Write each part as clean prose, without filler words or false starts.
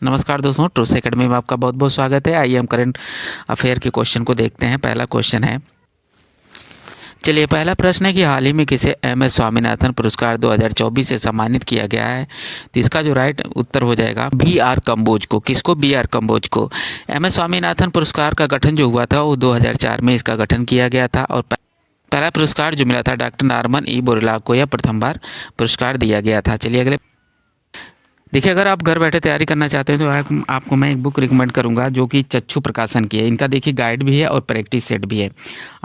नमस्कार दोस्तों, truth academy में आपका बहुत बहुत स्वागत है। आइए हम करंट अफेयर के क्वेश्चन को देखते हैं। पहला क्वेश्चन है, चलिए पहला प्रश्न है कि हाल ही में किसे एम.एस. स्वामीनाथन पुरस्कार 2024 से सम्मानित किया गया है। तो इसका जो राइट उत्तर हो जाएगा बी.आर. कंबोज को। किसको? बी.आर. कंबोज को। एम.एस. स्वामीनाथन पुरस्कार का गठन जो हुआ था वो 2004 में इसका गठन किया गया था और पहला पुरस्कार जो मिला था डॉक्टर नॉर्मन ई. बोरलॉग को यह प्रथम बार पुरस्कार दिया गया था। चलिए अगले देखिए, अगर आप घर बैठे तैयारी करना चाहते हैं तो आपको मैं एक बुक रिकमेंड करूंगा जो कि चक्षु प्रकाशन की है। इनका देखिए गाइड भी है और प्रैक्टिस सेट भी है।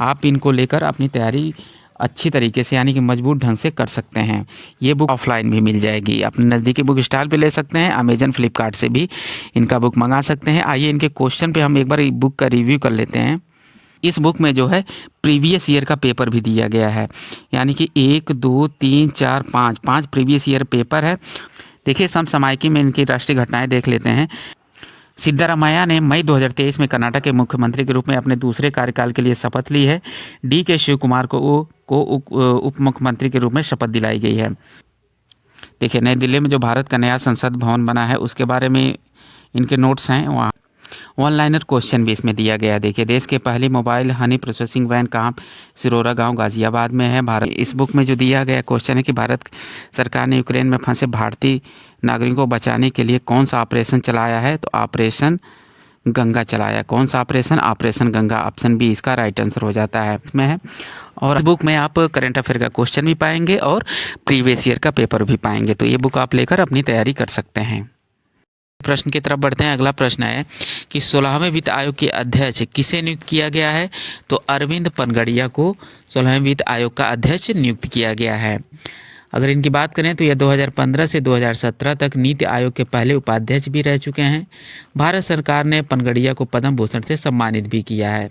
आप इनको लेकर अपनी तैयारी अच्छी तरीके से यानी कि मजबूत ढंग से कर सकते हैं। ये बुक ऑफलाइन भी मिल जाएगी, अपने नज़दीकी बुक स्टॉल पे ले सकते हैं। अमेजन फ्लिपकार्ट से भी इनका बुक मंगा सकते हैं। आइए इनके क्वेश्चन पे हम एक बार बुक का रिव्यू कर लेते हैं। इस बुक में जो है प्रीवियस ईयर का पेपर भी दिया गया है, यानी कि 1, 2, 3, 4, 5 प्रीवियस ईयर पेपर है। देखिए समसामयिकी में इनकी राष्ट्रीय घटनाएं देख लेते हैं। सिद्धारामैया ने मई 2023 में कर्नाटक के मुख्यमंत्री के रूप में अपने दूसरे कार्यकाल के लिए शपथ ली है। डी.के. शिव कुमार को उप मुख्यमंत्री के रूप में शपथ दिलाई गई है। देखिए नई दिल्ली में जो भारत का नया संसद भवन बना है उसके बारे में इनके नोट्स हैं। वहाँ ऑनलाइनर क्वेश्चन भी इसमें दिया गया है। देखिए देश के पहली मोबाइल हनी प्रोसेसिंग वैन कहाँ? सिरोरा गांव गाजियाबाद में है। भारत इस बुक में जो दिया गया क्वेश्चन है कि भारत सरकार ने यूक्रेन में फंसे भारतीय नागरिकों को बचाने के लिए कौन सा ऑपरेशन चलाया है? तो ऑपरेशन गंगा चलाया। कौन सा operation? Operation Ganga. Option B इसका राइट आंसर हो जाता है इसमें है। और इस बुक में आप करंट अफेयर का क्वेश्चन भी पाएंगे और प्रीवियस ईयर का पेपर भी पाएंगे। तो ये बुक आप लेकर अपनी तैयारी कर सकते हैं। प्रश्न की तरफ बढ़ते हैं। अगला प्रश्न है कि 16वें वित्त आयोग के अध्यक्ष किसे नियुक्त किया गया है? तो अरविंद पनगड़िया को 16वें वित्त आयोग का अध्यक्ष नियुक्त किया गया है। अगर इनकी बात करें तो यह 2015 से 2017 तक नीति आयोग के पहले उपाध्यक्ष भी रह चुके हैं। भारत सरकार ने पनगड़िया को पद्म भूषण से सम्मानित भी किया है।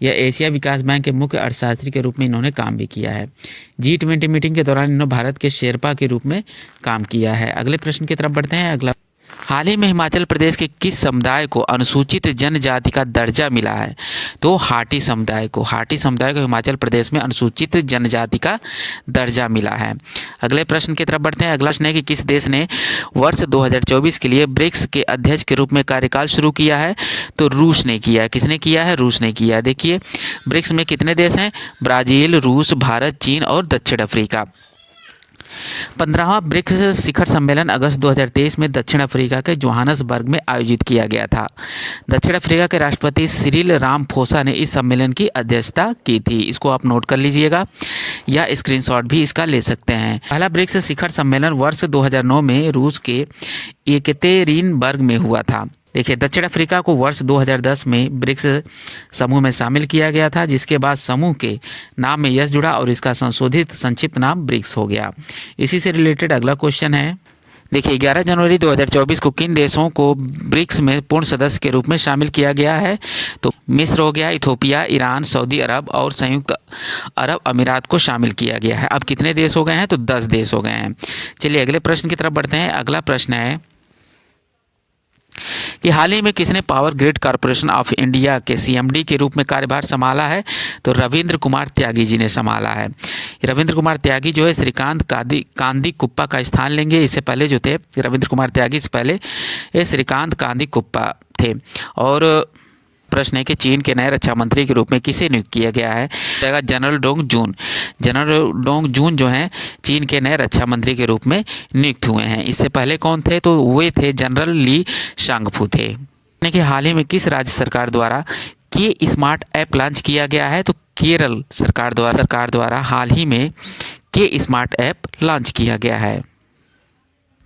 यह एशिया विकास बैंक के मुख्य अर्थशास्त्री के रूप में इन्होंने काम भी किया है। G20 मीटिंग के दौरान इन्होंने भारत के शेरपा के रूप में काम किया है। अगले प्रश्न की तरफ बढ़ते हैं। अगला, हाल ही में हिमाचल प्रदेश के किस समुदाय को अनुसूचित जनजाति का दर्जा मिला है? तो हाटी समुदाय को। हाटी समुदाय को हिमाचल प्रदेश में अनुसूचित जनजाति का दर्जा मिला है। अगले प्रश्न की तरफ बढ़ते हैं। अगला प्रश्न है कि किस देश ने वर्ष 2024 के लिए ब्रिक्स के अध्यक्ष के रूप में कार्यकाल शुरू किया है? तो रूस ने किया है। किसने किया है? रूस ने किया है। देखिए ब्रिक्स में कितने देश हैं? ब्राज़ील, रूस, भारत, चीन और दक्षिण अफ्रीका। 15वां ब्रिक्स शिखर सम्मेलन अगस्त 2023 में दक्षिण अफ्रीका के जोहानसबर्ग में आयोजित किया गया था। दक्षिण अफ्रीका के राष्ट्रपति सिरिल रामाफोसा ने इस सम्मेलन की अध्यक्षता की थी। इसको आप नोट कर लीजिएगा या स्क्रीनशॉट भी इसका ले सकते हैं। पहला ब्रिक्स शिखर सम्मेलन वर्ष 2009 में रूस के येकेतेरिनबर्ग में हुआ था। देखिए दक्षिण अफ्रीका को वर्ष 2010 में ब्रिक्स समूह में शामिल किया गया था, जिसके बाद समूह के नाम में यस जुड़ा और इसका संशोधित संक्षिप्त नाम ब्रिक्स हो गया। इसी से रिलेटेड अगला क्वेश्चन है। देखिए 11 जनवरी 2024 को किन देशों को ब्रिक्स में पूर्ण सदस्य के रूप में शामिल किया गया है? तो मिस्र हो गया, इथोपिया, ईरान, सऊदी अरब और संयुक्त अरब अमीरात को शामिल किया गया है। अब कितने देश हो गए हैं? तो 10 देश हो गए हैं। चलिए अगले प्रश्न की तरफ बढ़ते हैं। अगला प्रश्न है कि हाल ही में किसने power grid corporation of India के CMD के रूप में कार्यभार संभाला है? तो रविंद्र कुमार त्यागी जी ने संभाला है। रविंद्र कुमार त्यागी जो है श्रीकांत कांदी कुप्पा का स्थान लेंगे। इससे पहले जो थे रविंद्र कुमार त्यागी से पहले ये श्रीकांत कांदी कुप्पा थे। और प्रश्न है कि चीन के नए रक्षा मंत्री के रूप में किसे नियुक्त किया गया है? जनरल डोंग जून। जनरल डोंग जून जो हैं चीन के नए रक्षा मंत्री के रूप में नियुक्त हुए हैं। इससे पहले कौन थे? तो वे थे जनरल ली शांगफू थे। कि हाल ही में किस राज्य सरकार द्वारा के स्मार्ट ऐप लॉन्च किया गया है? तो केरल सरकार द्वारा हाल ही में के स्मार्ट ऐप लॉन्च किया गया है।